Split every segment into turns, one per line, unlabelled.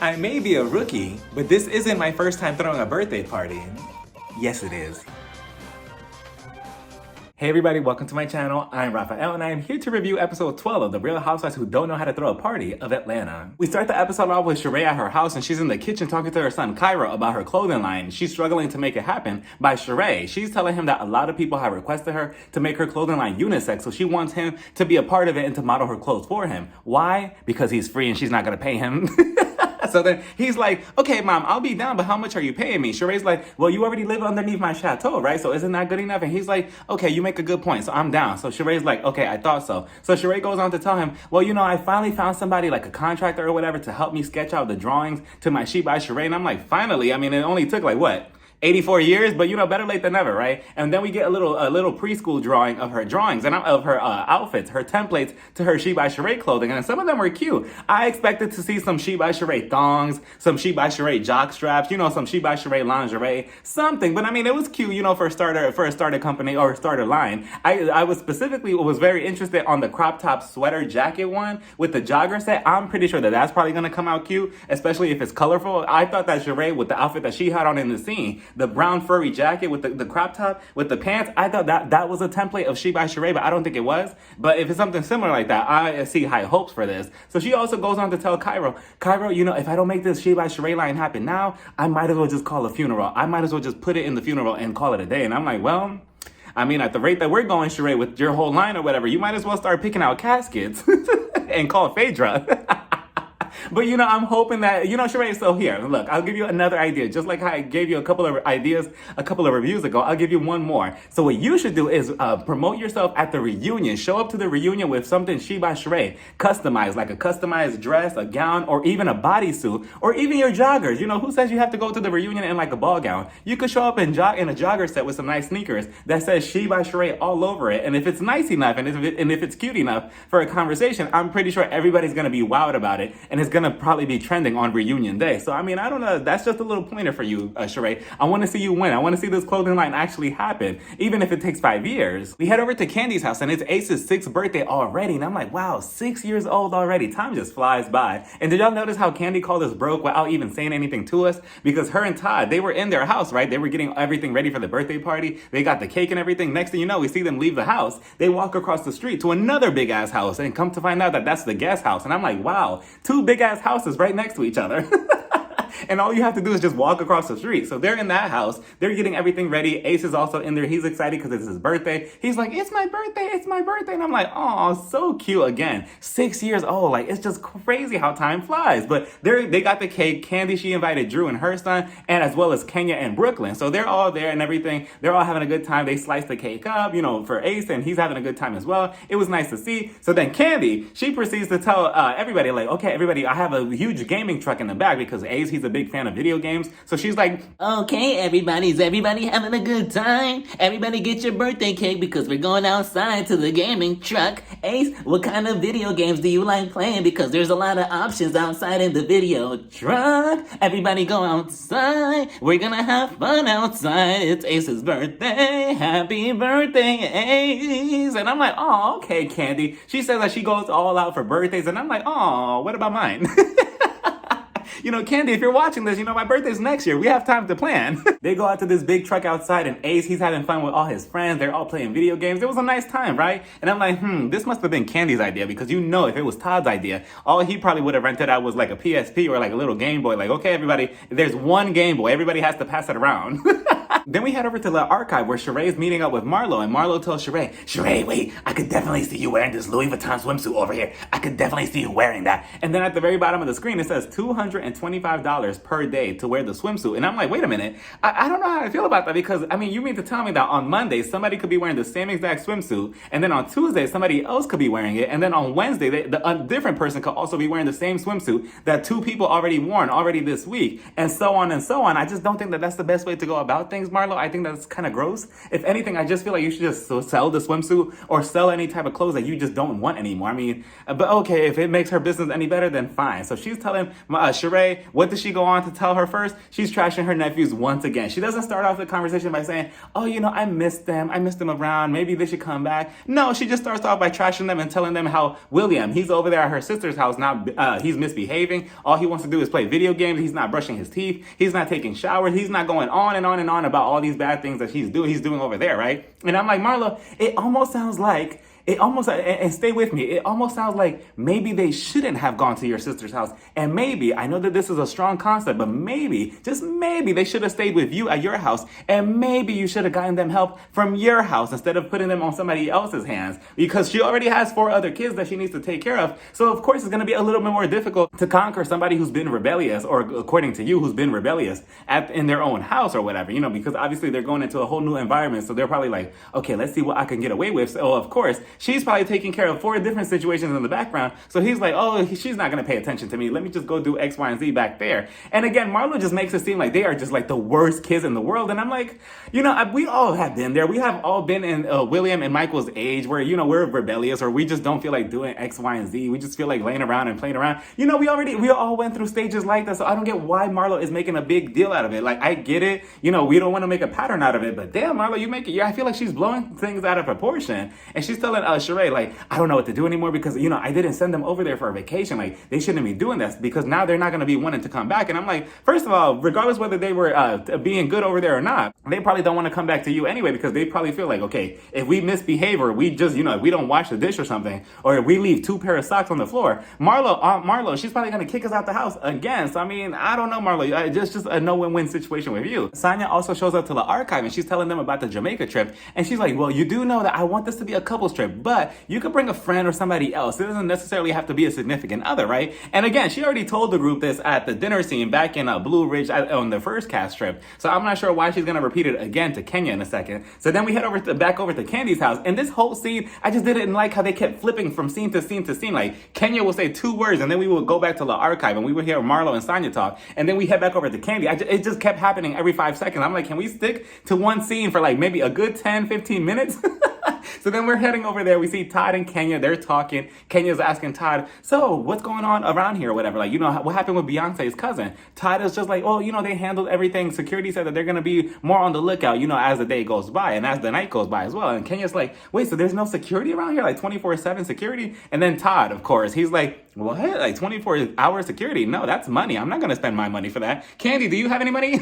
I may be a rookie, but this isn't my first time throwing a birthday party. Yes, it is. Hey everybody, welcome to my channel. I'm Raphael and I am here to review episode 12 of The Real Housewives Who Don't Know How to Throw a Party of Atlanta. We start the episode off with Sheree at her house and she's in the kitchen talking to her son Cairo about her clothing line. She's struggling to make it happen by Sheree. She's telling him that a lot of people have requested her to make her clothing line unisex, so she wants him to be a part of it and to model her clothes for him. Why? Because he's free and she's not gonna pay him. So then he's like, okay, mom, I'll be down, but how much are you paying me? Sheree's like, well, you already live underneath my chateau, right? So isn't that good enough? And he's like, okay, you make a good point. So I'm down. So Sheree's like, okay, I thought so. So Sheree goes on to tell him, well, I finally found somebody like a contractor or whatever to help me sketch out the drawings to my sheet by Sheree. And I'm like, finally? I mean, it only took like what? 84 years, but better late than never, right? And then we get a little preschool drawing of her drawings and of her outfits, her templates to her She by Sheree clothing, and some of them were cute. I expected to see some She by Sheree thongs, some She by Sheree jock straps, some She by Sheree lingerie, something. But I mean, it was cute, for a starter company or a starter line. I was very interested on the crop top sweater jacket one with the jogger set. I'm pretty sure that that's probably gonna come out cute, especially if it's colorful. I thought that Sheree, with the outfit that she had on in the scene, the brown furry jacket with the crop top with the pants, I thought that was a template of She by Sheree, but I don't think it was. But if it's something similar like that, I see high hopes for this. So she also goes on to tell Cairo, if I don't make this She by Sheree line happen now, I might as well just call a funeral. I might as well just put it in the funeral and call it a day. And I'm like, well, I mean, at the rate that we're going, Sheree, with your whole line or whatever, you might as well start picking out caskets and call Phaedra. But I'm hoping that, Sheree, so here, look, I'll give you another idea. Just like I gave you a couple of ideas a couple of reviews ago, I'll give you one more. So what you should do is promote yourself at the reunion. Show up to the reunion with something She by Sheree, customized, like a customized dress, a gown, or even a bodysuit, or even your joggers. Who says you have to go to the reunion in like a ball gown? You could show up in a jogger set with some nice sneakers that says She by Sheree all over it. And if it's nice enough and if it's cute enough for a conversation, I'm pretty sure everybody's going to be wowed about it. And it's going to probably be trending on reunion day. So I mean, I don't know, that's just a little pointer for you, Sheree. I want to see you win. I want to see this clothing line actually happen, even if it takes 5 years. We head over to Candy's house and it's Ace's 6th birthday already, and I'm like, wow, 6 years old already. Time just flies by. And did y'all notice how Candy called us broke without even saying anything to us? Because her and Todd, they were in their house, right? They were getting everything ready for the birthday party. They got the cake and everything. Next thing you know, we see them leave the house. They walk across the street to another big ass house and come to find out that that's the guest house. And I'm like, wow, 2 big ass houses right next to each other. And all you have to do is just walk across the street. So they're in that house. They're getting everything ready. Ace is also in there. He's excited because it's his birthday. He's like, it's my birthday. It's my birthday. And I'm like, oh, so cute again. 6 years old. Like, it's just crazy how time flies. But they got the cake. Candy, she invited Drew and her son, and as well as Kenya and Brooklyn. So they're all there and everything. They're all having a good time. They sliced the cake up, for Ace, and he's having a good time as well. It was nice to see. So then Candy, she proceeds to tell everybody, like, okay, everybody, I have a huge gaming truck in the back because Ace, he's a big fan of video games. So she's like,
okay, everybody, is everybody having a good time? Everybody get your birthday cake because we're going outside to the gaming truck. Ace, what kind of video games do you like playing? Because there's a lot of options outside in the video truck. Everybody go outside. We're gonna have fun outside. It's Ace's birthday. Happy birthday, Ace. And I'm like, oh, okay, Candy. She says that she goes all out for birthdays. And I'm like, oh, what about mine? Candy, if you're watching this, my birthday's next year. We have time to plan. They go out to this big truck outside and Ace, he's having fun with all his friends. They're all playing video games. It was a nice time, right? And I'm like, this must have been Candy's idea because if it was Todd's idea, all he probably would have rented out was like a PSP or like a little Game Boy. Like, okay, everybody, there's one Game Boy. Everybody has to pass it around. Then we head over to the archive where Sheree's meeting up with Marlo, and Marlo tells Sheree, wait, I could definitely see you wearing this Louis Vuitton swimsuit over here. I could definitely see you wearing that. And then at the very bottom of the screen, it says $225 per day to wear the swimsuit. And I'm like, wait a minute. I don't know how I feel about that because, you mean to tell me that on Monday, somebody could be wearing the same exact swimsuit, and then on Tuesday, somebody else could be wearing it, and then on Wednesday, a different person could also be wearing the same swimsuit that 2 people already worn already this week, and so on and so on. I just don't think that that's the best way to go about things Marlo. I think that's kind of gross. If anything, I just feel like you should just sell the swimsuit or sell any type of clothes that you just don't want anymore. I mean, but okay, if it makes her business any better, then fine. So she's telling Sheree, what does she go on to tell her first? She's trashing her nephews once again. She doesn't start off the conversation by saying, oh, I miss them. I miss them around. Maybe they should come back. No, she just starts off by trashing them and telling them how William, he's over there at her sister's house now. He's misbehaving. All he wants to do is play video games. He's not brushing his teeth. He's not taking showers. He's not going on and on and on about all these bad things that he's doing over there, right? And I'm like, Marlo, it almost sounds like, and stay with me, it almost sounds like maybe they shouldn't have gone to your sister's house. And maybe, I know that this is a strong concept, but maybe, just maybe, they should have stayed with you at your house. And maybe you should have gotten them help from your house instead of putting them on somebody else's hands. Because she already has 4 other kids that she needs to take care of. So of course it's going to be a little bit more difficult to conquer somebody who's been rebellious, or according to you, who's been rebellious in their own house or whatever, because obviously they're going into a whole new environment. So they're probably like, okay, let's see what I can get away with. So of course, she's probably taking care of 4 different situations in the background. So he's like, oh, she's not going to pay attention to me. Let me just go do X, Y, and Z back there. And again, Marlo just makes it seem like they are just like the worst kids in the world. And I'm like, we all have been there. We have all been in William and Michael's age where, we're rebellious, or we just don't feel like doing X, Y, and Z. We just feel like laying around and playing around. We all went through stages like that. So I don't get why Marlo is making a big deal out of it. Like, I get it. We don't want to make a pattern out of it. But damn, Marlo, you make it. Yeah, I feel like she's blowing things out of proportion. And she's telling Sheree, like, I don't know what to do anymore because, I didn't send them over there for a vacation. Like, they shouldn't be doing this because now they're not going to be wanting to come back. And I'm like, first of all, regardless whether they were being good over there or not, they probably don't want to come back to you anyway because they probably feel like, okay, if we misbehave or we just, if we don't wash the dish or something, or if we leave 2 pairs of socks on the floor, Marlo, she's probably going to kick us out the house again. So, I mean, I don't know, Marlo. Just a no-win-win situation with you. Sonia also shows up to the archive and she's telling them about the Jamaica trip. And she's like, well, you do know that I want this to be a couples trip, but you could bring a friend or somebody else. It doesn't necessarily have to be a significant other, right? And again, she already told the group this at the dinner scene back in Blue Ridge on the first cast trip. So I'm not sure why she's going to repeat it again to Kenya in a second. So then we head back over to Candy's house. And this whole scene, I just didn't like how they kept flipping from scene to scene to scene. Like, Kenya will say 2 words and then we would go back to the archive and we would hear Marlo and Sonia talk. And then we head back over to Candy. It just kept happening every 5 seconds. I'm like, can we stick to one scene for like maybe a good 10, 15 minutes? So then we're heading over there. We see Todd and Kenya. They're talking. Kenya's asking Todd, so what's going on around here or whatever? Like, what happened with Beyonce's cousin? Todd is just like, oh, they handled everything. Security said that they're going to be more on the lookout, as the day goes by and as the night goes by as well. And Kenya's like, wait, so there's no security around here? Like 24/7 security? And then Todd, of course, he's like, what? Like 24-hour security? No, that's money. I'm not going to spend my money for that. Candy, do you have any money?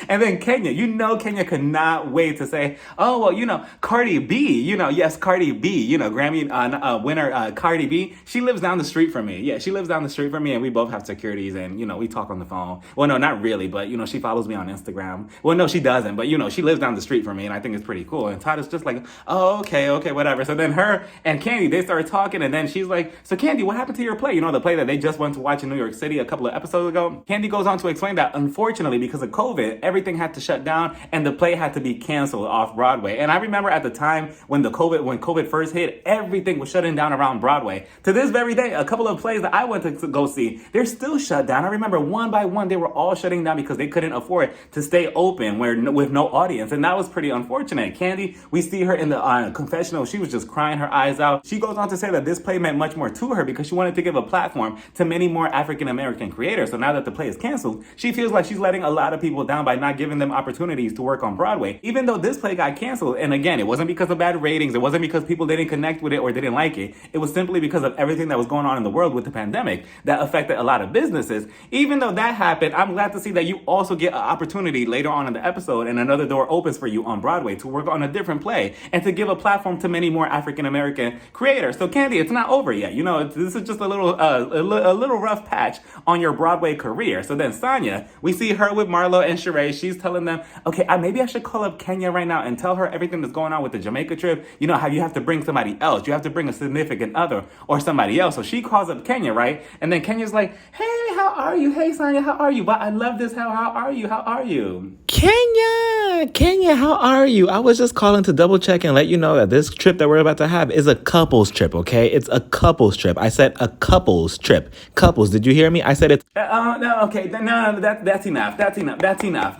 And then Kenya, Kenya could not wait to say, oh, well, Cardi B, yes, Cardi B, Grammy winner Cardi B, she lives down the street from me. Yeah, she lives down the street from me and we both have securities and, we talk on the phone. Well, no, not really, but, she follows me on Instagram. Well, no, she doesn't, but, she lives down the street from me and I think it's pretty cool. And Todd is just like, oh, okay, whatever. So then her and Candy, they started talking and then she's like, so Candy, what happened to your play? The play that they just went to watch in New York City a couple of episodes ago? Candy goes on to explain that, unfortunately, because of COVID, everything had to shut down and the play had to be canceled off Broadway. And I remember at the time when COVID first hit, everything was shutting down around Broadway. To this very day, a couple of plays that I went to go see, they're still shut down. I remember one by one, they were all shutting down because they couldn't afford to stay open with no audience. And that was pretty unfortunate. Candy, we see her in the confessional. She was just crying her eyes out. She goes on to say that this play meant much more to her because she wanted to give a platform to many more African-American creators. So now that the play is canceled, she feels like she's letting a lot of people down by not giving them opportunities to work on Broadway. Even though this play got canceled, and again, it wasn't because of bad ratings, it wasn't because people didn't connect with it or didn't like it. It was simply because of everything that was going on in the world with the pandemic that affected a lot of businesses. Even though that happened, I'm glad to see that you also get an opportunity later on in the episode and another door opens for you on Broadway to work on a different play and to give a platform to many more African-American creators. So Candy, it's not over yet. This is just a little rough patch on your Broadway career. So then Sonia, we see her with Marlo and Sheree. She's telling them, okay, maybe I should call up Kenya right now and tell her everything that's going on with the Jamaica trip. How you have to bring somebody else. You have to bring a significant other or somebody else. So she calls up Kenya, right? And then Kenya's like, hey, how are you? Hey, Sonia, how are you? But I love this. How are you? How are you?
Kenya, how are you? I was just calling to double check and let you know that this trip that we're about to have is a couples trip, okay? It's a couples trip. I said a couples trip. Couples, did you hear me? I said it's...
No, okay, no, that's enough. That's enough.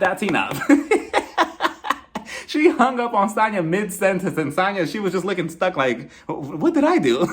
She hung up on Sonya mid-sentence, and Sonya, she was just looking stuck like, what did I do?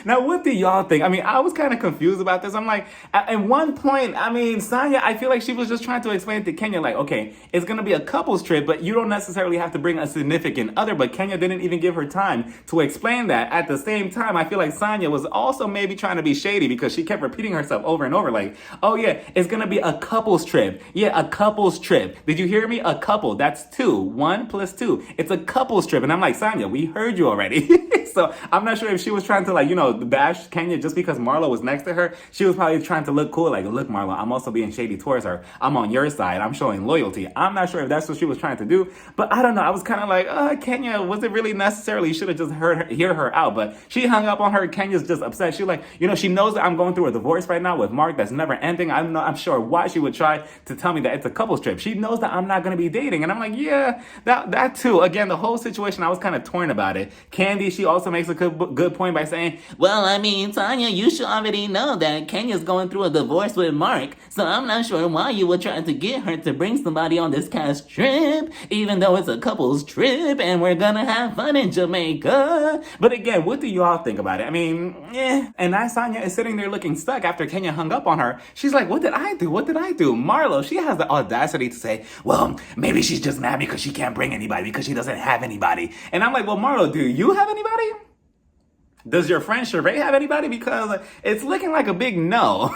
Now, what do y'all think? I mean, I was kind of confused about this. I'm like, at one point, I mean, Sonya, I feel like she was just trying to explain to Kenya, like, okay, it's going to be a couples trip, but you don't necessarily have to bring a significant other. But Kenya didn't even give her time to explain that. At the same time, I feel like Sonya was also maybe trying to be shady because she kept repeating herself over and over, like, oh yeah, it's going to be a couples trip. Yeah, a couples trip. Did you hear me? A couple. That's 2. 1 + 2. It's a couples trip. And I'm like, Sonya, we heard you already. So I'm not sure if she was trying to, like, you know, bash Kenya just because Marlo was next to her. She was probably trying to look cool, like, look, Marlo, I'm also being shady towards her. I'm on your side. I'm showing loyalty. I'm not sure if that's what she was trying to do, but I don't know. I was kind of like, Kenya, was it really necessary? You should have just hear her out, but she hung up on her. Kenya's just upset. She like, you know, she knows that I'm going through a divorce right now with Mark that's never ending. I'm sure why she would try to tell me that it's a couples trip. She knows that I'm not going to be dating, and I'm like, yeah, that too. Again, the whole situation, I was kind of torn about it. Candy, she also makes a good point by saying, well, I mean, Sonya, you should already know that Kenya's going through a divorce with Mark, so I'm not sure why you were trying to get her to bring somebody on this cast trip, even though it's a couple's trip and we're gonna have fun in Jamaica. But again, what do you all think about it? I mean, and now Sonya is sitting there looking stuck after Kenya hung up on her. She's like, what did I do? What did I do? Marlo, she has the audacity to say, well, maybe she's just mad because she can't bring anybody because she doesn't have anybody. And I'm like, well, Marlo, do you have anybody? Does your friend Sheree have anybody? Because it's looking like a big no.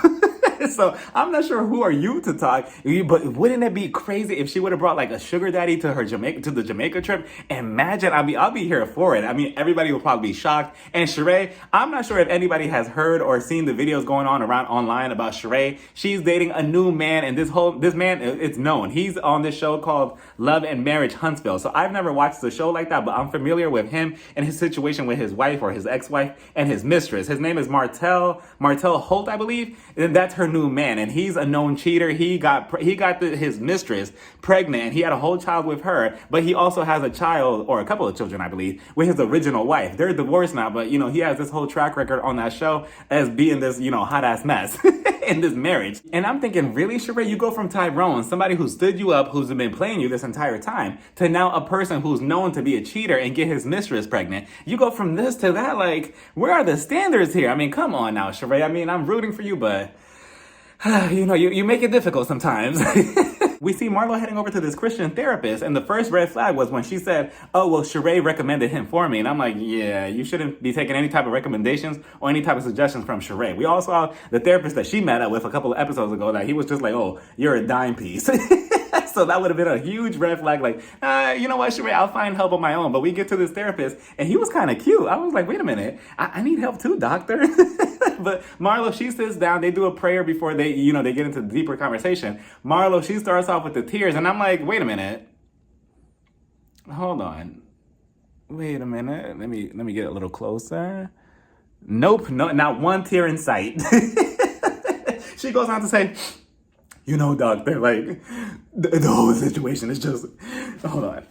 So I'm not sure who are you to talk, but wouldn't it be crazy if she would have brought like a sugar daddy to the Jamaica trip? Imagine, I'll be here for it. I mean, everybody will probably be shocked. And Sheree, I'm not sure if anybody has heard or seen the videos going on around online about Sheree. She's dating a new man, and this man, it's known. He's on this show called Love and Marriage Huntsville. So I've never watched the show like that, but I'm familiar with him and his situation with his wife or his ex-wife and his mistress. His name is Martell Holt, I believe, and that's her new man, and he's a known cheater. He got his mistress pregnant, and he had a whole child with her, but he also has a child, or a couple of children, I believe, with his original wife. They're divorced now, but, you know, he has this whole track record on that show as being this, you know, hot-ass mess in this marriage. And I'm thinking, really, Sheree, you go from Tyrone, somebody who stood you up, who's been playing you this entire time, to now a person who's known to be a cheater and get his mistress pregnant. You go from this to that, like, where are the standards here? I mean, come on now, Sheree. I mean, I'm rooting for you, but you know, you make it difficult sometimes. We see Marlo heading over to this Christian therapist, and the first red flag was when she said, oh, well, Sheree recommended him for me. And I'm like, yeah, you shouldn't be taking any type of recommendations or any type of suggestions from Sheree. We all saw the therapist that she met up with a couple of episodes ago that he was just like, oh, you're a dime piece. So that would have been a huge red flag, like, you know what, Sheree, I'll find help on my own. But we get to this therapist, and he was kind of cute. I was like, wait a minute, I need help too, doctor. But Marlo, she sits down, they do a prayer before they get into the deeper conversation. Marlo, she starts off with the tears, and I'm like, wait a minute. Hold on. Wait a minute. Let me get a little closer. Nope, no, not one tear in sight. She goes on to say, you know, doctor, like, the whole situation is just, hold on.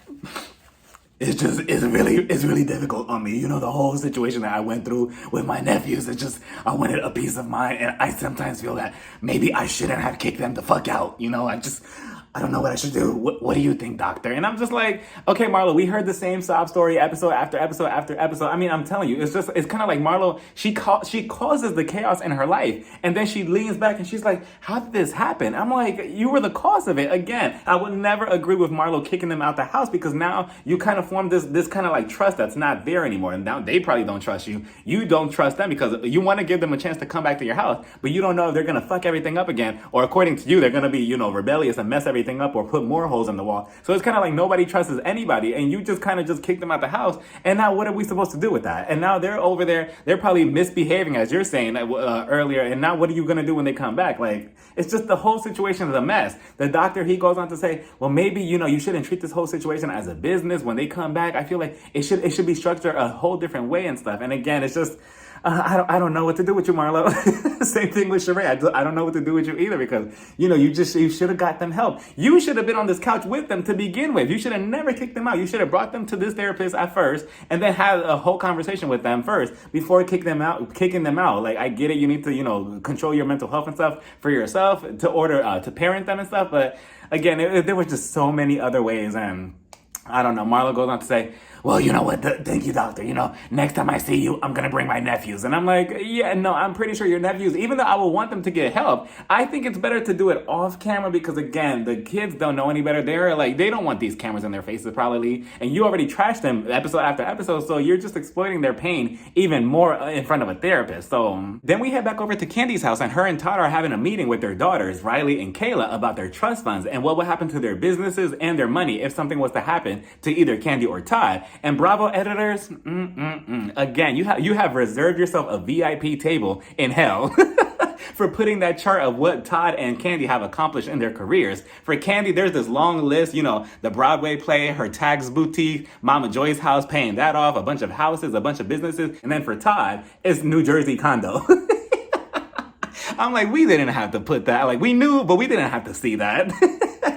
It's really difficult on me. You know, the whole situation that I went through with my nephews, it's just, I wanted a peace of mind, and I sometimes feel that maybe I shouldn't have kicked them the fuck out. You know, I don't know what I should do. What do you think, doctor? And I'm just like, okay, Marlo, we heard the same sob story episode after episode after episode. I mean, I'm telling you, it's kind of like Marlo, she causes the chaos in her life. And then she leans back and she's like, how did this happen? I'm like, you were the cause of it. Again, I would never agree with Marlo kicking them out the house, because now you kind of form this kind of like trust that's not there anymore. And now they probably don't trust you. You don't trust them because you want to give them a chance to come back to your house, but you don't know if they're going to fuck everything up again, or according to you, they're going to be, you know, rebellious and mess everything up or put more holes in the wall. So it's kind of like nobody trusts anybody, and you just kind of just kick them out the house. And now what are we supposed to do with that? And now they're over there, they're probably misbehaving, as you're saying earlier. And now what are you going to do when they come back? Like, it's just the whole situation is a mess. The doctor, he goes on to say, well, maybe, you know, you shouldn't treat this whole situation as a business. When they come back, I feel like it should be structured a whole different way and stuff. And again, it's just, I don't know what to do with you, Marlo. Same thing with Sheree. I don't know what to do with you either, because, you know, you should have got them help. You should have been on this couch with them to begin with. You should have never kicked them out. You should have brought them to this therapist at first and then had a whole conversation with them first before kicking them out. Like, I get it. You need to, you know, control your mental health and stuff for yourself to parent them and stuff. But again, there was just so many other ways, and
I don't know. Marlo goes on to say, well, you know what? Thank you, doctor. You know, next time I see you, I'm going to bring my nephews. And I'm like, yeah, no, I'm pretty sure your nephews, even though I will want them to get help, I think it's better to do it off camera because, again, the kids don't know any better. They're like, they don't want these cameras in their faces probably. And you already trashed them episode after episode. So you're just exploiting their pain even more in front of a therapist. So then we head back over to Candy's house, and her and Todd are having a meeting with their daughters, Riley and Kayla, about their trust funds and what would happen to their businesses and their money if something was to happen to either Candy or Todd. And Bravo editors, again, you have reserved yourself a VIP table in hell for putting that chart of what Todd and Candy have accomplished in their careers. For Candy, there's this long list, you know, the Broadway play, her tax boutique, Mama Joy's house, paying that off, a bunch of houses, a bunch of businesses. And then for Todd, it's New Jersey condo. I'm like, we didn't have to put that. Like, we knew, but we didn't have to see that.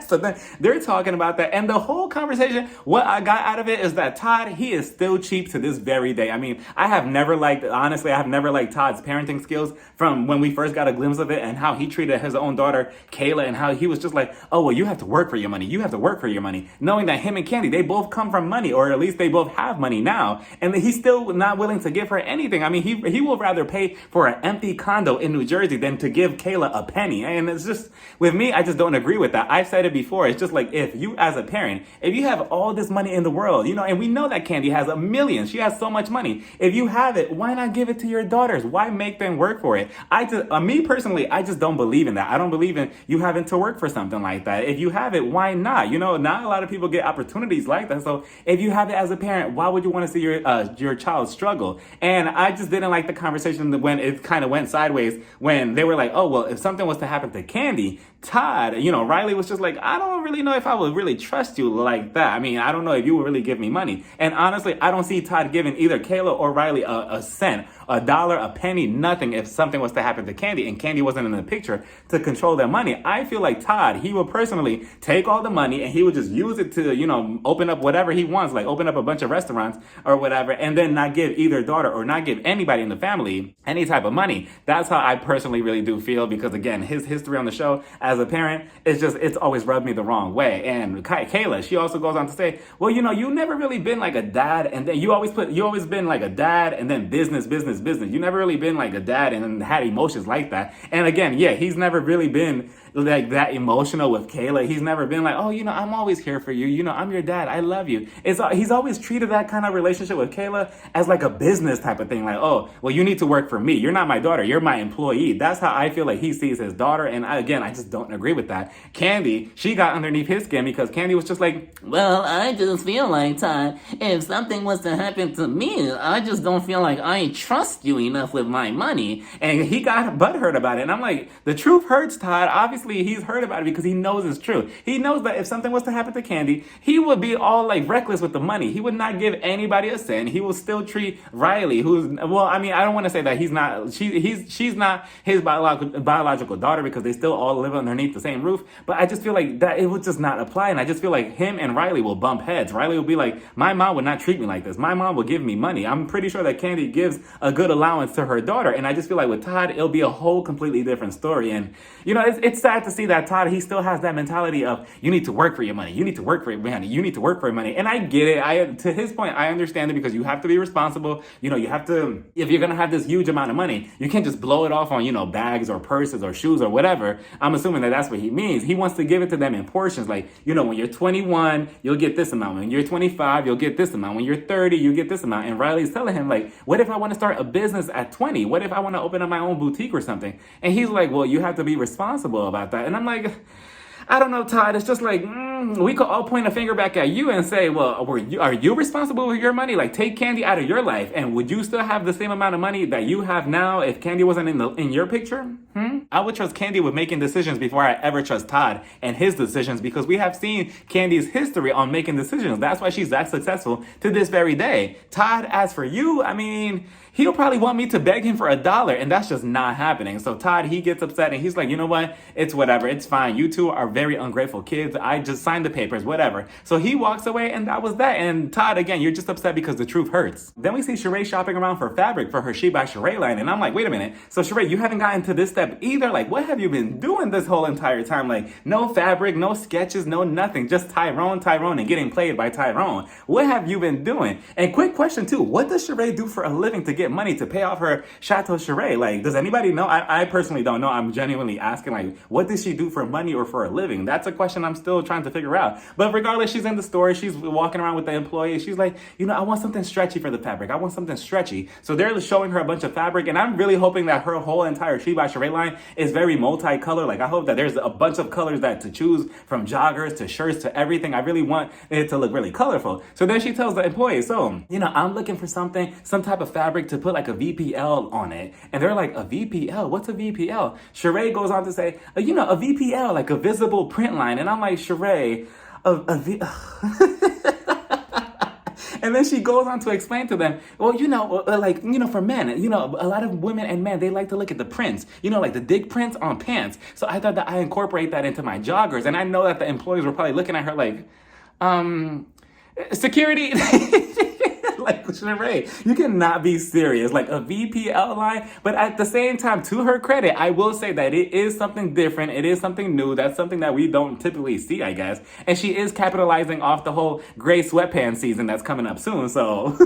So then they're talking about that. And the whole conversation, what I got out of it is that Todd, he is still cheap to this very day. I mean, I have never liked Todd's parenting skills from when we first got a glimpse of it and how he treated his own daughter, Kayla, and how he was just like, oh, well, you have to work for your money. You have to work for your money. Knowing that him and Candy, they both come from money, or at least they both have money now. And he's still not willing to give her anything. I mean, he will rather pay for an empty condo in New Jersey than to give Kayla a penny. And it's just, with me, I just don't agree with that. I've said it before. It's just like, if you as a parent, if you have all this money in the world, you know, and we know that Candy has a million, she has so much money. If you have it, why not give it to your daughters? Why make them work for it? Me personally, I just don't believe in that. I don't believe in you having to work for something like that. If you have it, why not? You know, not a lot of people get opportunities like that. So if you have it as a parent, why would you want to see your child struggle? And I just didn't like the conversation when it kind of went sideways when they were like, oh, well, if something was to happen to Candy, Todd, you know, Riley was just like, I don't really know if I would really trust you like that. I mean, I don't know if you would really give me money. And honestly, I don't see Todd giving either Kayla or Riley a cent, a dollar, a penny, nothing if something was to happen to Candy and Candy wasn't in the picture to control their money. I feel like Todd, he will personally take all the money and he would just use it to, you know, open up whatever he wants, like open up a bunch of restaurants or whatever, and then not give either daughter or not give anybody in the family any type of money. That's how I personally really do feel, because again, his history on the show as a parent, it's always rubbed me the wrong way. And Kayla, she also goes on to say, well, you know, you never really been like a dad, and then you always been like a dad and then business. You never really been like a dad and then had emotions like that. And again, yeah, he's never really been like that emotional with Kayla. He's never been like, oh, you know, I'm always here for you. You know, I'm your dad. I love you. He's always treated that kind of relationship with Kayla as like a business type of thing. Like, oh, well, you need to work for me. You're not my daughter. You're my employee. That's how I feel like he sees his daughter. And I just don't agree with that. Candy, she got underneath his skin because Candy was just like,
well, I just feel like, Todd, if something was to happen to me, I just don't feel like I trust you enough with my money.
And he got butthurt about it. And I'm like, the truth hurts, Todd. Obviously, he's heard about it because he knows it's true. He knows that if something was to happen to Candy, he would be all like reckless with the money. He would not give anybody a cent. He will still treat Riley, who's, well, I mean, I don't want to say that she's not his biological daughter because they still all live underneath the same roof. But I just feel like that it would just not apply. And I just feel like him and Riley will bump heads. Riley will be like, my mom would not treat me like this. My mom will give me money. I'm pretty sure that Candy gives a good allowance to her daughter. And I just feel like with Todd, it'll be a whole completely different story. And, you know, it's sad to see that Todd, he still has that mentality of, you need to work for your money. You need to work for your money. You need to work for your money. And I get it. To his point, I understand it because you have to be responsible. You know, you have to, if you're going to have this huge amount of money, you can't just blow it off on, you know, bags or purses or shoes or whatever. I'm assuming that that's what he means. He wants to give it to them in portions. Like, you know, when you're 21, you'll get this amount. When you're 25, you'll get this amount. When you're 30, you get this amount. And Riley's telling him, like, what if I want to start a business at 20? What if I want to open up my own boutique or something? And he's like, well, you have to be responsible about that. And I'm like, I don't know, Todd. It's just like, we could all point a finger back at you and say, well, are you responsible with your money? Like, take Candy out of your life, and would you still have the same amount of money that you have now if Candy wasn't in your picture? I would trust Candy with making decisions before I ever trust Todd and his decisions, because we have seen Candy's history on making decisions. That's why she's that successful to this very day. Todd, as for you, I mean, he'll probably want me to beg him for $1, and that's just not happening. So Todd, he gets upset and he's like, you know what? It's whatever. It's fine. You two are very ungrateful kids. I just signed the papers, whatever. So he walks away, and that was that. And Todd, again, you're just upset because the truth hurts. Then we see Sheree shopping around for fabric for her She by Sheree line, and I'm like, wait a minute. So Sheree, you haven't gotten to this step either. Like, what have you been doing this whole entire time? Like, no fabric, no sketches, no nothing. Just Tyrone, and getting played by Tyrone. What have you been doing? And quick question too, what does Sheree do for a living to get money to pay off her Chateau Sheree? Like, does anybody know? I personally don't know. I'm genuinely asking, like, what does she do for money or for a living? That's a question I'm still trying to figure out. But regardless, she's in the store. She's walking around with the employees. She's like, you know, I want something stretchy for the fabric. I want something stretchy. So they're showing her a bunch of fabric, and I'm really hoping that her whole entire She by Sheree line is very multicolor. Like, I hope that there's a bunch of colors that to choose from, joggers to shirts to everything. I really want it to look really colorful. So then she tells the employees, so, you know, I'm looking for something, some type of fabric to put like a VPL on it. And they're like, a VPL? What's a VPL? Sheree goes on to say, you know, a VPL, like a visible print line. And I'm like, Sheree, and then she goes on to explain to them, well, you know, like, you know, for men, you know, a lot of women and men, they like to look at the prints, you know, like the dick prints on pants. So I thought that I incorporate that into my joggers. And I know that the employees were probably looking at her like, security. Like, Sheree, you cannot be serious. Like, a VPL line. But at the same time, to her credit, I will say that it is something different. It is something new. That's something that we don't typically see, I guess. And she is capitalizing off the whole gray sweatpants season that's coming up soon. So,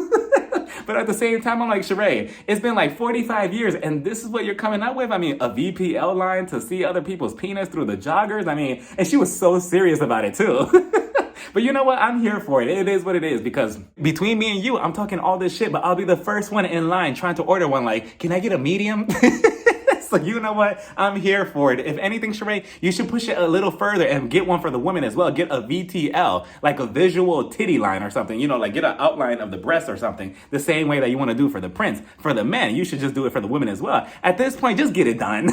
but at the same time, I'm like, Sheree, it's been like 45 years and this is what you're coming up with? I mean, a VPL line to see other people's penis through the joggers? I mean, and she was so serious about it too. But you know what? I'm here for it. It is what it is, because between me and you, I'm talking all this shit, but I'll be the first one in line trying to order one. Like, can I get a medium? So you know what? I'm here for it. If anything, Sheree, you should push it a little further and get one for the women as well. Get a VTL, like a visual titty line or something. You know, like get an outline of the breast or something. The same way that you want to do for the prints. For the men, you should just do it for the women as well. At this point, just get it done.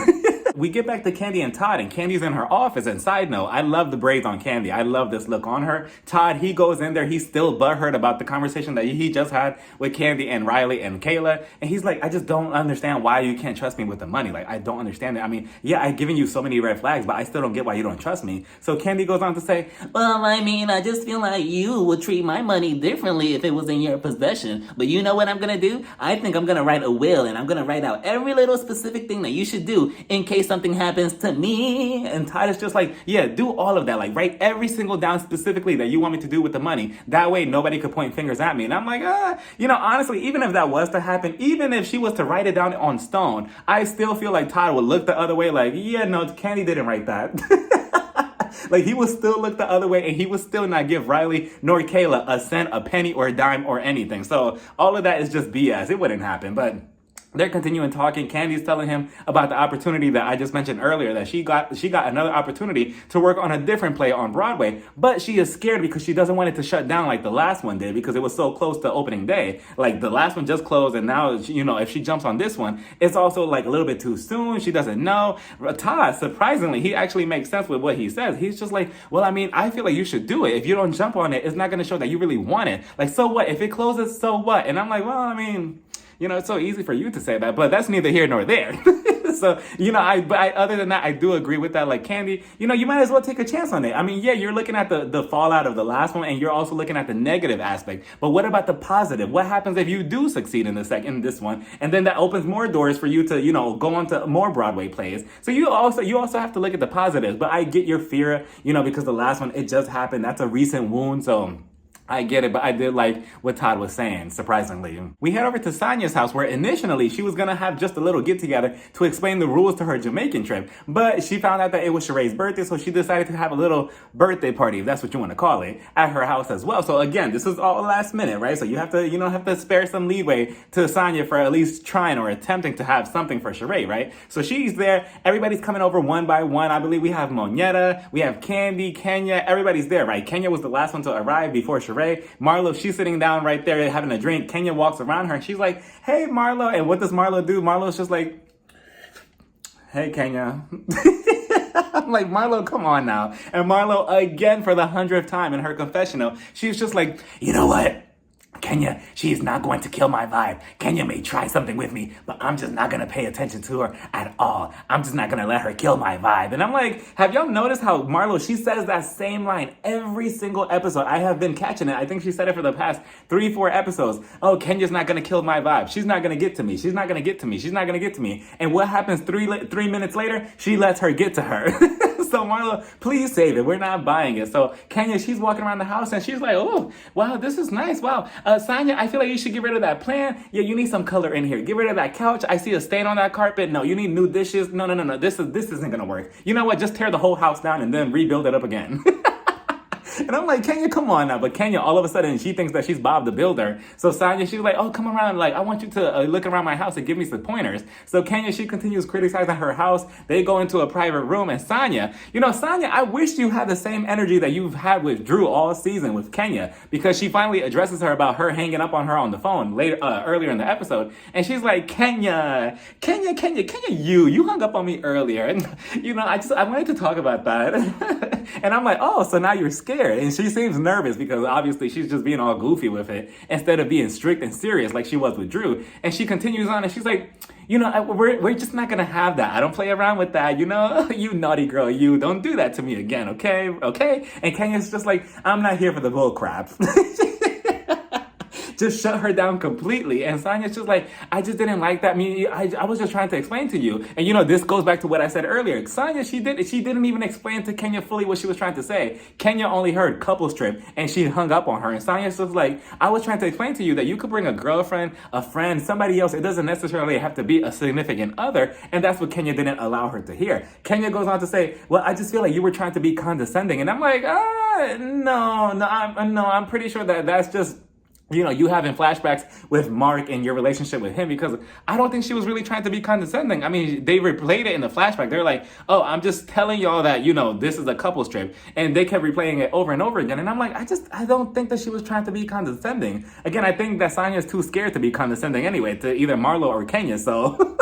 We get back to Candy and Todd, and Candy's in her office. And side note, I love the braids on Candy. I love this look on her. Todd, he goes in there. He's still butthurt about the conversation that he just had with Candy and Riley and Kayla. And he's like, I just don't understand why you can't trust me with the money. Like, I don't understand it. I mean, yeah, I've given you so many red flags, but I still don't get why you don't trust me. So Candy goes on to say,
well, I mean, I just feel like you would treat my money differently if it was in your possession. But you know what I'm going to do? I think I'm going to write a will, and I'm going to write out every little specific thing that you should do in case something happens to me.
And Todd is just like, yeah, do all of that. Like, write every single down specifically that you want me to do with the money. That way, nobody could point fingers at me. And I'm like, you know, honestly, even if that was to happen, even if she was to write it down on stone, I still feel like Todd would look the other way like, yeah, no, Candy didn't write that. Like, he would still look the other way, and he would still not give Riley nor Kayla a cent, a penny, or a dime, or anything. So all of that is just BS. It wouldn't happen, but they're continuing talking. Candy's telling him about the opportunity that I just mentioned earlier, that she got another opportunity to work on a different play on Broadway, but she is scared because she doesn't want it to shut down like the last one did, because it was so close to opening day. Like, the last one just closed, and now, you know, if she jumps on this one, it's also like a little bit too soon. She doesn't know. Todd, surprisingly, he actually makes sense with what he says. He's just like, well, I mean, I feel like you should do it. If you don't jump on it, it's not going to show that you really want it. Like, so what? If it closes, so what? And I'm like, well, I mean, you know, it's so easy for you to say that, but that's neither here nor there. So, you know, other than that, I do agree with that. Like, Candy, you know, you might as well take a chance on it. I mean, yeah, you're looking at the fallout of the last one, and you're also looking at the negative aspect. But what about the positive? What happens if you do succeed in this one? And then that opens more doors for you to, you know, go on to more Broadway plays. So you also have to look at the positives. But I get your fear, you know, because the last one, it just happened. That's a recent wound. So I get it, but I did like what Todd was saying, surprisingly. We head over to Sonya's house, where initially she was gonna have just a little get-together to explain the rules to her Jamaican trip, but she found out that it was Sheree's birthday, so she decided to have a little birthday party, if that's what you want to call it, at her house as well. So again, this is all last minute, right? So you have to spare some leeway to Sonya for at least trying or attempting to have something for Sheree, right? So she's there, everybody's coming over one by one. I believe we have Moneta, we have Candy, Kenya, everybody's there, right? Kenya was the last one to arrive before Sheree. Marlo, she's sitting down right there having a drink. Kenya walks around her and she's like, hey, Marlo. And what does Marlo do? Marlo's just like, hey, Kenya. I'm like, Marlo, come on now. And Marlo, again, for the 100th time in her confessional, she's just like, you know what? Kenya, she is not going to kill my vibe. Kenya may try something with me, but I'm just not going to pay attention to her at all. I'm just not going to let her kill my vibe. And I'm like, have y'all noticed how Marlo, she says that same line every single episode? I have been catching it. I think she said it for the past 3-4 episodes. Oh, Kenya's not going to kill my vibe. She's not going to get to me. She's not going to get to me. She's not going to get to me. And what happens 3 minutes later? She lets her get to her. So Marlo, please save it. We're not buying it. So Kenya, she's walking around the house and she's like, oh, wow, this is nice. Wow. Sanya, I feel like you should get rid of that plant. Yeah, you need some color in here. Get rid of that couch. I see a stain on that carpet. No, you need new dishes. No. This isn't going to work. You know what? Just tear the whole house down and then rebuild it up again. And I'm like, Kenya, come on now. But Kenya, all of a sudden, she thinks that she's Bob the Builder. So Sanya, she's like, oh, come around. Like, I want you to look around my house and give me some pointers. So Kenya, she continues criticizing her house. They go into a private room. And Sanya, Sanya, I wish you had the same energy that you've had with Drew all season with Kenya. Because she finally addresses her about her hanging up on her on the phone earlier in the episode. And she's like, Kenya, you hung up on me earlier. And, I wanted to talk about that. And I'm like, oh, so now you're scared. And she seems nervous because obviously she's just being all goofy with it instead of being strict and serious like she was with Drew. And she continues on and she's like, we're just not going to have that. I don't play around with that. You naughty girl, you don't do that to me again. Okay. And Kenya's just like, I'm not here for the bull crap. Just shut her down completely. And Sanya's just like, I just didn't like that. I was just trying to explain to you. And this goes back to what I said earlier. Sanya, she didn't even explain to Kenya fully what she was trying to say. Kenya only heard couple trip and she hung up on her. And Sanya's just like, I was trying to explain to you that you could bring a girlfriend, a friend, somebody else. It doesn't necessarily have to be a significant other. And that's what Kenya didn't allow her to hear. Kenya goes on to say, well, I just feel like you were trying to be condescending. And I'm like, no, I'm pretty sure that's just, you having flashbacks with Mark and your relationship with him, because I don't think she was really trying to be condescending. I mean, they replayed it in the flashback. They're like, oh, I'm just telling y'all that, this is a couple's trip. And they kept replaying it over and over again. And I'm like, I don't think that she was trying to be condescending. Again, I think that Sanya's too scared to be condescending anyway, to either Marlo or Kenya. So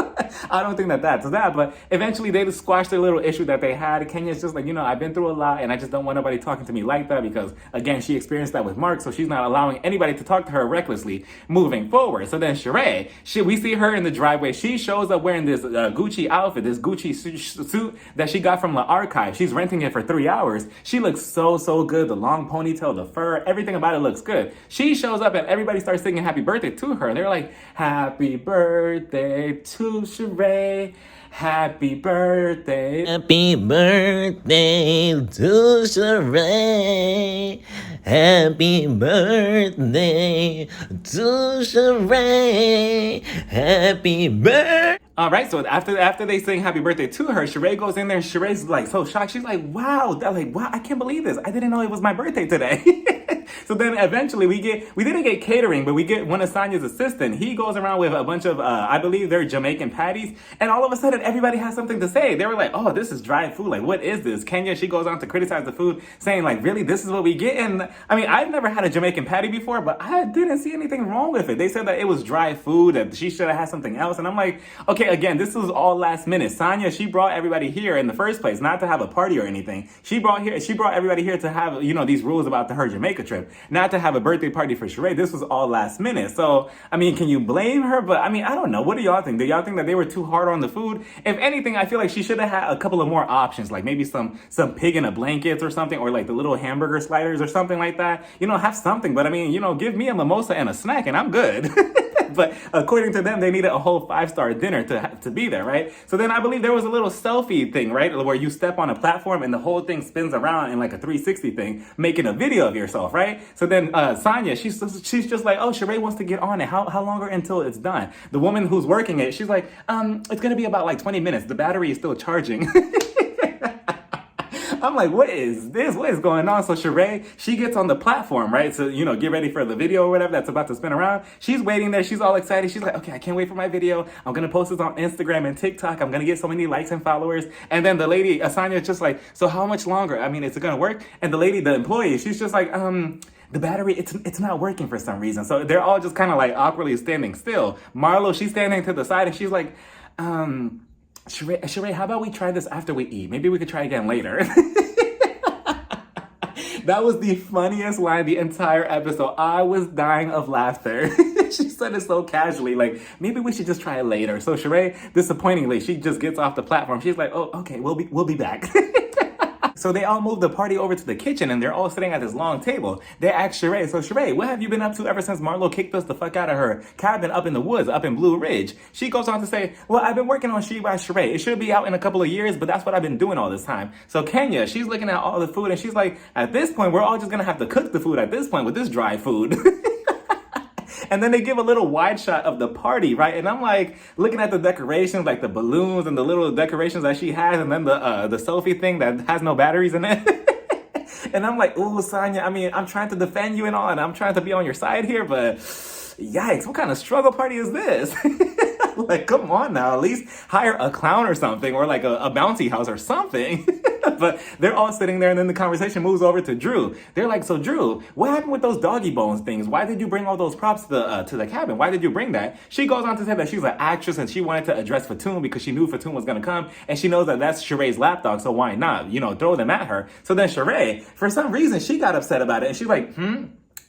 I don't think that's that. But eventually they just squashed their little issue that they had. Kenya's just like, I've been through a lot and I just don't want nobody talking to me like that because, again, she experienced that with Mark. So she's not allowing anybody to talk to her recklessly moving forward. So then Sheree, we see her in the driveway. She shows up wearing this Gucci outfit, this Gucci suit that she got from the archive. She's renting it for 3 hours. She looks so good. The long ponytail, the fur, everything about it looks good. She shows up and everybody starts singing happy birthday to her. And they're like, happy birthday to Sheree. Happy birthday.
Happy birthday to Sheree. Happy birthday to Sheree. Happy birthday.
All right, so after they sing happy birthday to her, Sheree goes in there and Sheree's like so shocked. She's like, wow, I can't believe this. I didn't know it was my birthday today. So then eventually we didn't get catering, but we get one of Sanya's assistant. He goes around with a bunch of, I believe they're Jamaican patties. And all of a sudden, everybody has something to say. They were like, oh, this is dry food. Like, what is this? Kenya, she goes on to criticize the food, saying like, really, this is what we get? And I mean, I've never had a Jamaican patty before, but I didn't see anything wrong with it. They said that it was dry food, that she should have had something else. And I'm like, okay, again, this was all last minute. Sanya, she brought everybody here in the first place, not to have a party or anything. She brought everybody here to have, these rules about her Jamaica trip, not to have a birthday party for Sheree. This was all last minute. So, I mean, can you blame her? But I mean, I don't know. What do y'all think? Do y'all think that they were too hard on the food? If anything, I feel like she should have had a couple of more options, like maybe some pig in a blankets or something, or like the little hamburger sliders or something like that. Have something. But I mean, give me a mimosa and a snack and I'm good. But according to them, they needed a whole 5-star dinner to be there, right? So then I believe there was a little selfie thing, right? Where you step on a platform and the whole thing spins around in like a 360 thing, making a video of yourself, right? So then Sanya, she's just like, oh, Sheree wants to get on it. How long until it's done? The woman who's working it, she's like, it's going to be about like 20 minutes. The battery is still charging. I'm like, what is this? What is going on? So Sheree, she gets on the platform, right? So, get ready for the video or whatever that's about to spin around. She's waiting there. She's all excited. She's like, okay, I can't wait for my video. I'm going to post this on Instagram and TikTok. I'm going to get so many likes and followers. And then the lady, Asanya, is just like, so how much longer? I mean, is it going to work? And the lady, the employee, she's just like, the battery, it's not working for some reason. So they're all just kind of like awkwardly standing still. Marlo, she's standing to the side and she's like, Sheree, how about we try this after we eat? Maybe we could try again later. That was the funniest line the entire episode. I was dying of laughter. She said it so casually, like, maybe we should just try it later. So Sheree, disappointingly, she just gets off the platform. She's like, oh, okay, we'll be back. So they all moved the party over to the kitchen and they're all sitting at this long table. They asked Sheree, so Sheree, what have you been up to ever since Marlo kicked us the fuck out of her cabin up in the woods, up in Blue Ridge? She goes on to say, well, I've been working on She by Sheree. It should be out in a couple of years, but that's what I've been doing all this time. So Kenya, she's looking at all the food and she's like, at this point, we're all just gonna have to cook the food at this point with this dry food. And then they give a little wide shot of the party, right? And I'm like looking at the decorations, like the balloons and the little decorations that she has, and then the selfie thing that has no batteries in it. And I'm like, ooh, Sonya, I mean, I'm trying to defend you and all, and I'm trying to be on your side here, but yikes, what kind of struggle party is this? Like, come on now, at least hire a clown or something, or like a bouncy house or something. But they're all sitting there, and then the conversation moves over to Drew. They're like, so Drew, what happened with those doggy bones things? Why did you bring all those props to the cabin? Why did you bring that? She goes on to say that she's an actress and she wanted to address Fatum because she knew Fatum was going to come, and she knows that that's Sheree's lapdog, so why not, throw them at her. So then Sheree, for some reason, she got upset about it, and she's like,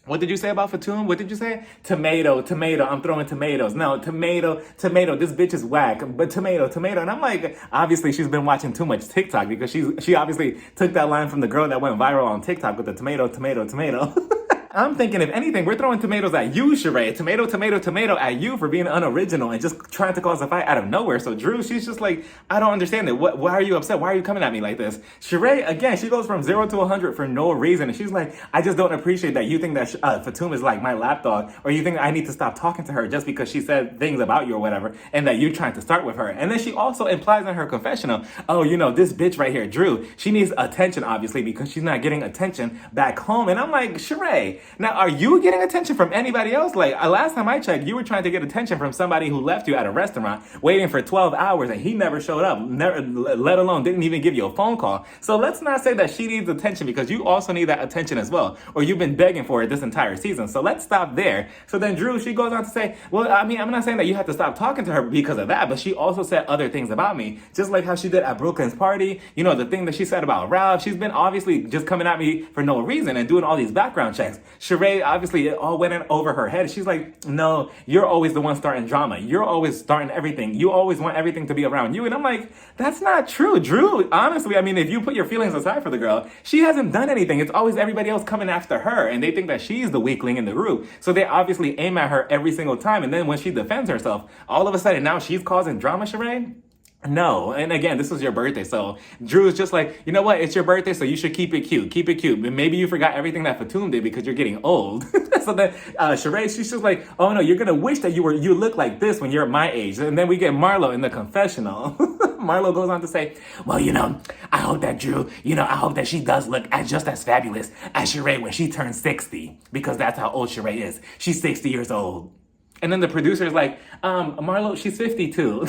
what did you say about Fatum? What did you say? Tomato, I'm throwing tomatoes. No, tomato, this bitch is whack. But tomato. And I'm like, obviously she's been watching too much TikTok because she obviously took that line from the girl that went viral on TikTok with the tomato. I'm thinking, if anything, we're throwing tomatoes at you, Sheree. Tomato at you for being unoriginal and just trying to cause a fight out of nowhere. So Drew, she's just like, I don't understand it. Why are you upset? Why are you coming at me like this? Sheree, again, she goes from 0 to 100 for no reason. And she's like, I just don't appreciate that you think that Fatum is like my lapdog, or you think I need to stop talking to her just because she said things about you or whatever, and that you're trying to start with her. And then she also implies in her confessional, oh, this bitch right here, Drew, she needs attention, obviously, because she's not getting attention back home. And I'm like, Sheree, now, are you getting attention from anybody else? Like, last time I checked, you were trying to get attention from somebody who left you at a restaurant waiting for 12 hours and he never showed up, let alone didn't even give you a phone call. So let's not say that she needs attention, because you also need that attention as well, or you've been begging for it this entire season. So let's stop there. So then Drew, she goes on to say, well, I mean, I'm not saying that you have to stop talking to her because of that, but she also said other things about me, just like how she did at Brooklyn's party. The thing that she said about Ralph. She's been obviously just coming at me for no reason and doing all these background checks. Sheree, obviously, it all went in over her head. She's like, no, you're always the one starting drama. You're always starting everything. You always want everything to be around you. And I'm like, that's not true, Drew. Honestly, I mean, if you put your feelings aside for the girl, she hasn't done anything. It's always everybody else coming after her, and they think that she's the weakling in the group. So they obviously aim at her every single time. And then when she defends herself, all of a sudden now she's causing drama, Sheree? No. And again, this was your birthday. So Drew's just like, you know what? It's your birthday, so you should keep it cute. Keep it cute. But maybe you forgot everything that Fatum did because you're getting old. So then Sheree, she's just like, oh no, you're going to wish that you look like this when you're my age. And then we get Marlo in the confessional. Marlo goes on to say, well, I hope that Drew, I hope that she does look just as fabulous as Sheree when she turns 60. Because that's how old Sheree is. She's 60 years old. And then the producer's like, Marlo, she's 52.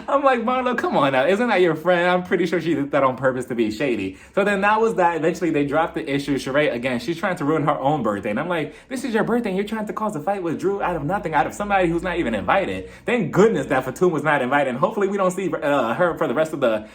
I'm like, Marlo, come on now. Isn't that your friend? I'm pretty sure she did that on purpose to be shady. So then that was that. Eventually, they dropped the issue. Sheree, again, she's trying to ruin her own birthday. And I'm like, this is your birthday, and you're trying to cause a fight with Drew out of nothing, out of somebody who's not even invited. Thank goodness that Fatum was not invited. And hopefully we don't see her for the rest of the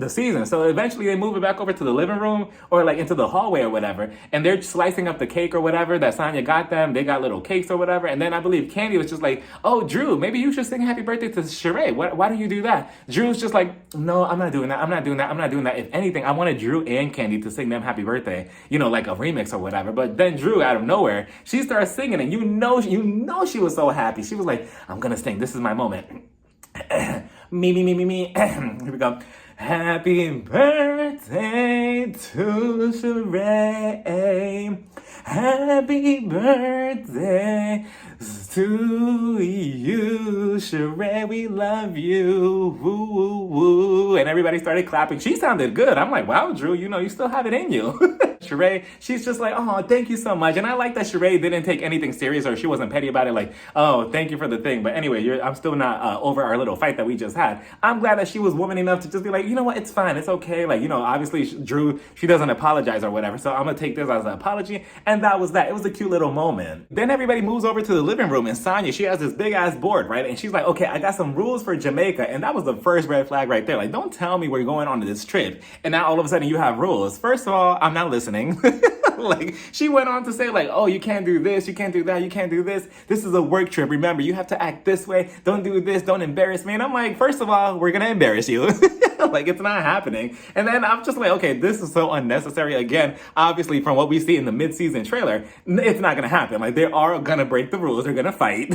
season. So eventually, they move it back over to the living room or like into the hallway or whatever. And they're slicing up the cake or whatever that Sonya got them. They got little cakes or whatever. And then I believe Candy was just like, oh, Drew, maybe you should sing happy birthday to Sheree. Why do you do that? Drew's just like, no, I'm not doing that. If anything, I wanted Drew and Candy to sing them happy birthday, like a remix or whatever. But then Drew, out of nowhere, she starts singing, and you know she was so happy. She was like, I'm gonna sing. This is my moment. me. Here we go. Happy birthday to Sheree. Happy birthday to you, Sheree. We love you. Woo, woo, woo. And everybody started clapping. She sounded good. I'm like, wow, Drew, you still have it in you. Sheree, she's just like, oh, thank you so much. And I like that Sheree didn't take anything serious, or she wasn't petty about it, like, oh, thank you for the thing. But anyway, I'm still not over our little fight that we just had. I'm glad that she was woman enough to just be like, you know what, it's fine, it's okay. Like, obviously Drew, she doesn't apologize or whatever. So I'm gonna take this as an apology. And that was that. It was a cute little moment. Then everybody moves over to the living room, and Sonya, she has this big ass board, right? And she's like, okay, I got some rules for Jamaica. And that was the first red flag right there. Like, don't tell me we're going on this trip and now all of a sudden you have rules. First of all, I'm not listening. Like, she went on to say, like, oh, you can't do this, you can't do that, you can't do this. This is a work trip. Remember, you have to act this way. Don't do this. Don't embarrass me. And I'm like, first of all, we're gonna embarrass you. Like, it's not happening. And then I'm just like, okay, this is so unnecessary. Again, obviously, from what we see in the mid-season trailer, it's not gonna happen. Like, they are gonna break the rules. They're gonna fight.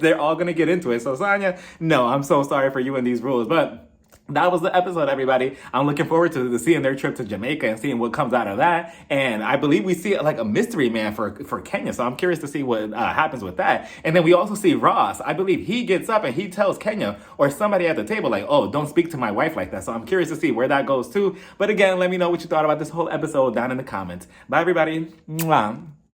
They're all gonna get into it. So, Sonya, no, I'm so sorry for you and these rules. But that was the episode, everybody. I'm looking forward to seeing their trip to Jamaica and seeing what comes out of that. And I believe we see like a mystery man for Kenya. So I'm curious to see what happens with that. And then we also see Ross. I believe he gets up and he tells Kenya or somebody at the table like, oh, don't speak to my wife like that. So I'm curious to see where that goes too. But again, let me know what you thought about this whole episode down in the comments. Bye, everybody. Mwah.